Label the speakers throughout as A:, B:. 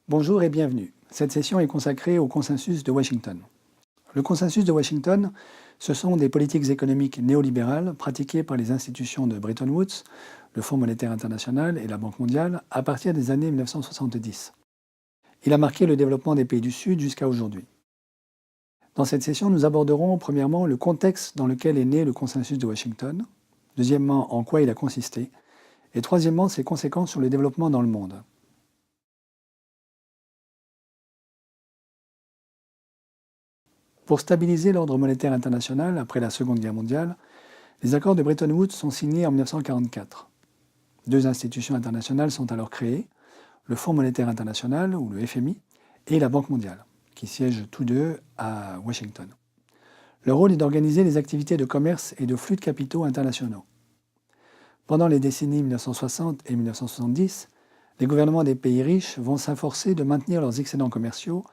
A: Bonjour et bienvenue. Cette session est consacrée au consensus de Washington. Le consensus de Washington, ce sont des politiques économiques néolibérales pratiquées par les institutions de Bretton Woods, le Fonds monétaire international et la Banque mondiale à partir des années 1970. Il a marqué le développement des pays du Sud jusqu'à aujourd'hui. Dans cette session, nous aborderons premièrement le contexte dans lequel est né le consensus de Washington, deuxièmement en quoi il a consisté, et troisièmement ses conséquences sur le développement dans le monde. Pour stabiliser l'ordre monétaire international après la Seconde Guerre mondiale, les accords de Bretton Woods sont signés en 1944. Deux institutions internationales sont alors créées, le Fonds monétaire international, ou le FMI, et la Banque mondiale, qui siègent tous deux à Washington. Leur rôle est d'organiser les activités de commerce et de flux de capitaux internationaux. Pendant les décennies 1960 et 1970, les gouvernements des pays riches vont s'efforcer de maintenir leurs excédents commerciaux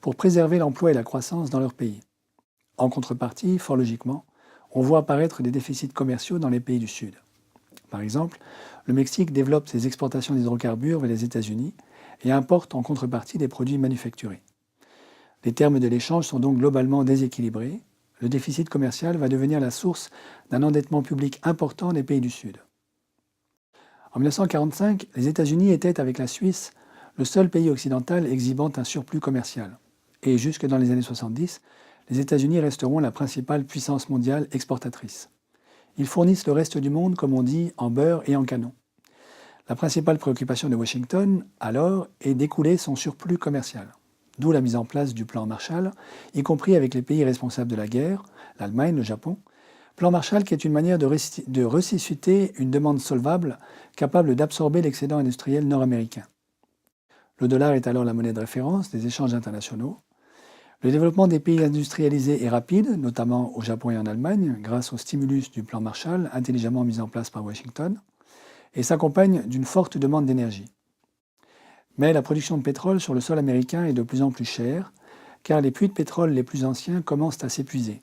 A: pour préserver l'emploi et la croissance dans leur pays. En contrepartie, fort logiquement, on voit apparaître des déficits commerciaux dans les pays du Sud. Par exemple, le Mexique développe ses exportations d'hydrocarbures vers les États-Unis et importe en contrepartie des produits manufacturés. Les termes de l'échange sont donc globalement déséquilibrés. Le déficit commercial va devenir la source d'un endettement public important des pays du Sud. En 1945, les États-Unis étaient, avec la Suisse, le seul pays occidental exhibant un surplus commercial. Et jusque dans les années 70, les États-Unis resteront la principale puissance mondiale exportatrice. Ils fournissent le reste du monde, comme on dit, en beurre et en canon. La principale préoccupation de Washington, alors, est d'écouler son surplus commercial. D'où la mise en place du plan Marshall, y compris avec les pays responsables de la guerre, l'Allemagne, le Japon. Plan Marshall qui est une manière de ressusciter une demande solvable capable d'absorber l'excédent industriel nord-américain. Le dollar est alors la monnaie de référence des échanges internationaux. Le développement des pays industrialisés est rapide, notamment au Japon et en Allemagne, grâce au stimulus du plan Marshall, intelligemment mis en place par Washington, et s'accompagne d'une forte demande d'énergie. Mais la production de pétrole sur le sol américain est de plus en plus chère, car les puits de pétrole les plus anciens commencent à s'épuiser.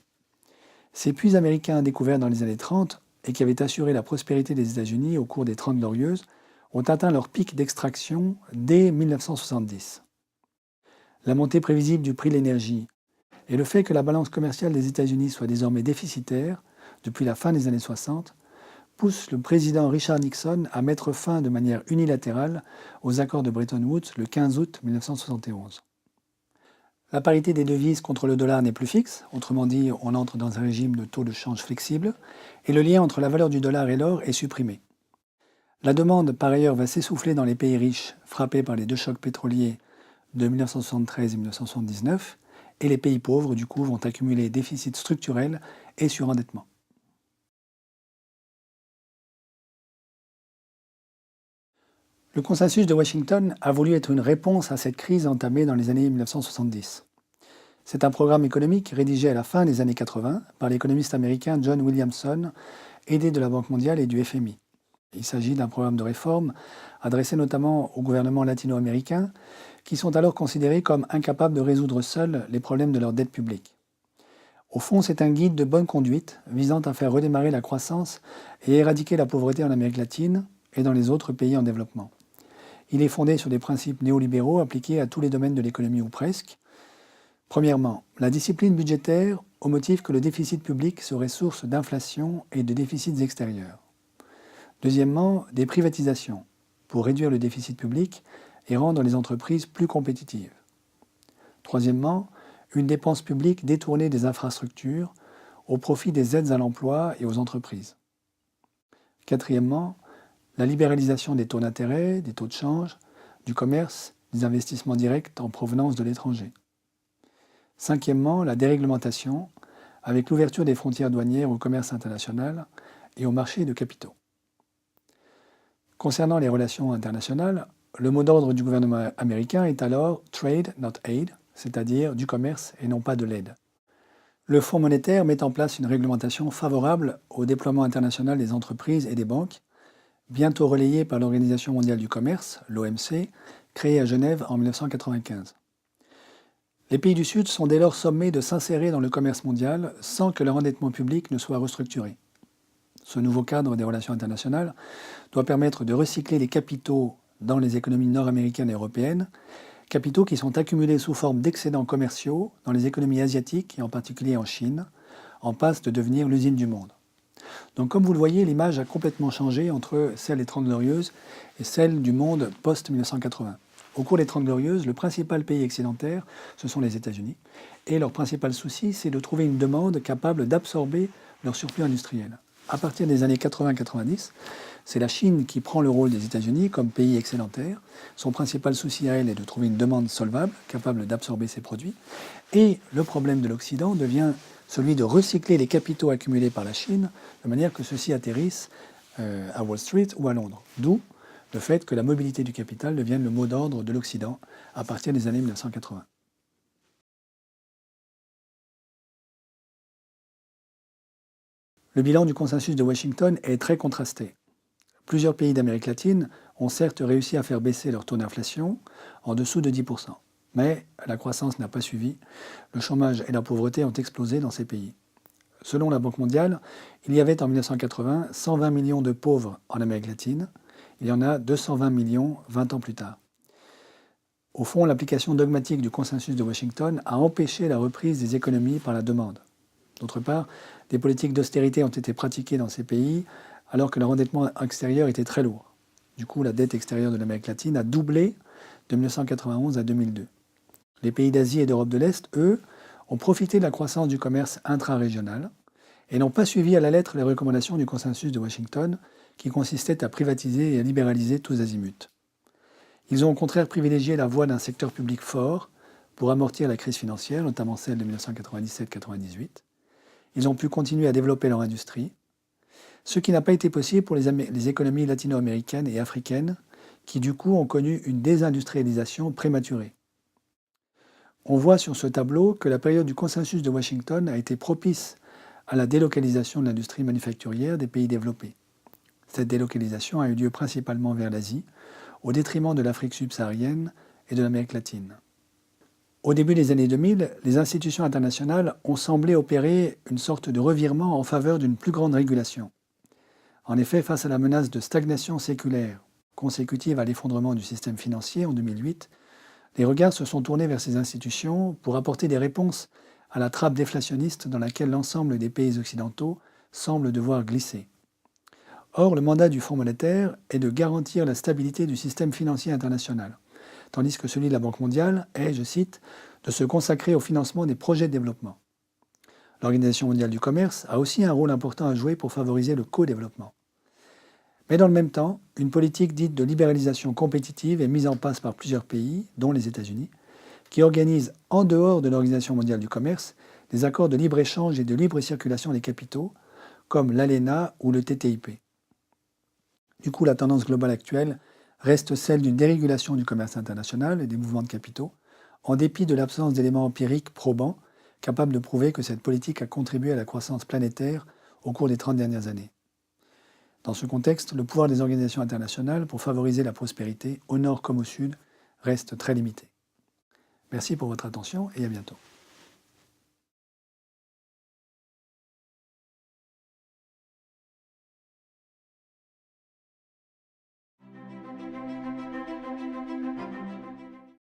A: Ces puits américains découverts dans les années 30 et qui avaient assuré la prospérité des États-Unis au cours des 30 Glorieuses ont atteint leur pic d'extraction dès 1970. La montée prévisible du prix de l'énergie et le fait que la balance commerciale des États-Unis soit désormais déficitaire depuis la fin des années 60 poussent le président Richard Nixon à mettre fin de manière unilatérale aux accords de Bretton Woods le 15 août 1971. La parité des devises contre le dollar n'est plus fixe, autrement dit, on entre dans un régime de taux de change flexible, et le lien entre la valeur du dollar et l'or est supprimé. La demande, par ailleurs, va s'essouffler dans les pays riches, frappés par les deux chocs pétroliers de 1973 et 1979, et les pays pauvres, du coup, vont accumuler déficits structurels et surendettement. Le consensus de Washington a voulu être une réponse à cette crise entamée dans les années 1970. C'est un programme économique rédigé à la fin des années 80 par l'économiste américain John Williamson, aidé de la Banque mondiale et du FMI. Il s'agit d'un programme de réforme adressé notamment aux gouvernements latino-américains qui sont alors considérés comme incapables de résoudre seuls les problèmes de leur dette publique. Au fond, c'est un guide de bonne conduite visant à faire redémarrer la croissance et éradiquer la pauvreté en Amérique latine et dans les autres pays en développement. Il est fondé sur des principes néolibéraux appliqués à tous les domaines de l'économie ou presque. Premièrement, la discipline budgétaire au motif que le déficit public serait source d'inflation et de déficits extérieurs. Deuxièmement, des privatisations pour réduire le déficit public et rendre les entreprises plus compétitives. Troisièmement, une dépense publique détournée des infrastructures au profit des aides à l'emploi et aux entreprises. Quatrièmement, la libéralisation des taux d'intérêt, des taux de change, du commerce, des investissements directs en provenance de l'étranger. Cinquièmement, la déréglementation, avec l'ouverture des frontières douanières au commerce international et au marché de capitaux. Concernant les relations internationales, le mot d'ordre du gouvernement américain est alors « trade, not aid », c'est-à-dire du commerce et non pas de l'aide. Le Fonds monétaire met en place une réglementation favorable au déploiement international des entreprises et des banques, bientôt relayée par l'Organisation mondiale du commerce, l'OMC, créée à Genève en 1995. Les pays du Sud sont dès lors sommés de s'insérer dans le commerce mondial sans que leur endettement public ne soit restructuré. Ce nouveau cadre des relations internationales doit permettre de recycler les capitaux dans les économies nord-américaines et européennes, capitaux qui sont accumulés sous forme d'excédents commerciaux dans les économies asiatiques et en particulier en Chine, en passe de devenir l'usine du monde. Donc comme vous le voyez, l'image a complètement changé entre celle des Trente Glorieuses et celle du monde post-1980. Au cours des Trente Glorieuses, le principal pays excédentaire, ce sont les États-Unis, et leur principal souci, c'est de trouver une demande capable d'absorber leur surplus industriel. À partir des années 80-90, c'est la Chine qui prend le rôle des États-Unis comme pays excédentaire. Son principal souci à elle est de trouver une demande solvable, capable d'absorber ses produits. Et le problème de l'Occident devient celui de recycler les capitaux accumulés par la Chine de manière que ceux-ci atterrissent à Wall Street ou à Londres. D'où le fait que la mobilité du capital devienne le mot d'ordre de l'Occident à partir des années 1980. Le bilan du consensus de Washington est très contrasté. Plusieurs pays d'Amérique latine ont certes réussi à faire baisser leur taux d'inflation en dessous de 10%, mais la croissance n'a pas suivi. Le chômage et la pauvreté ont explosé dans ces pays. Selon la Banque mondiale, il y avait en 1980 120 millions de pauvres en Amérique latine. Il y en a 220 millions 20 ans plus tard. Au fond, l'application dogmatique du consensus de Washington a empêché la reprise des économies par la demande. D'autre part, des politiques d'austérité ont été pratiquées dans ces pays alors que leur endettement extérieur était très lourd. Du coup, la dette extérieure de l'Amérique latine a doublé de 1991 à 2002. Les pays d'Asie et d'Europe de l'Est, eux, ont profité de la croissance du commerce intra-régional et n'ont pas suivi à la lettre les recommandations du consensus de Washington qui consistait à privatiser et à libéraliser tous azimuts. Ils ont au contraire privilégié la voie d'un secteur public fort pour amortir la crise financière, notamment celle de 1997-98. Ils ont pu continuer à développer leur industrie, ce qui n'a pas été possible pour les économies latino-américaines et africaines, qui du coup ont connu une désindustrialisation prématurée. On voit sur ce tableau que la période du consensus de Washington a été propice à la délocalisation de l'industrie manufacturière des pays développés. Cette délocalisation a eu lieu principalement vers l'Asie, au détriment de l'Afrique subsaharienne et de l'Amérique latine. Au début des années 2000, les institutions internationales ont semblé opérer une sorte de revirement en faveur d'une plus grande régulation. En effet, face à la menace de stagnation séculaire consécutive à l'effondrement du système financier en 2008, les regards se sont tournés vers ces institutions pour apporter des réponses à la trappe déflationniste dans laquelle l'ensemble des pays occidentaux semblent devoir glisser. Or, le mandat du Fonds monétaire est de garantir la stabilité du système financier international, tandis que celui de la Banque mondiale est, je cite, de se consacrer au financement des projets de développement. L'Organisation mondiale du commerce a aussi un rôle important à jouer pour favoriser le co-développement. Mais dans le même temps, une politique dite de libéralisation compétitive est mise en place par plusieurs pays, dont les États-Unis, qui organisent en dehors de l'Organisation mondiale du commerce des accords de libre-échange et de libre circulation des capitaux, comme l'ALENA ou le TTIP. Du coup, la tendance globale actuelle reste celle d'une dérégulation du commerce international et des mouvements de capitaux, en dépit de l'absence d'éléments empiriques probants capables de prouver que cette politique a contribué à la croissance planétaire au cours des 30 dernières années. Dans ce contexte, le pouvoir des organisations internationales pour favoriser la prospérité, au nord comme au sud, reste très limité. Merci pour votre attention et à bientôt.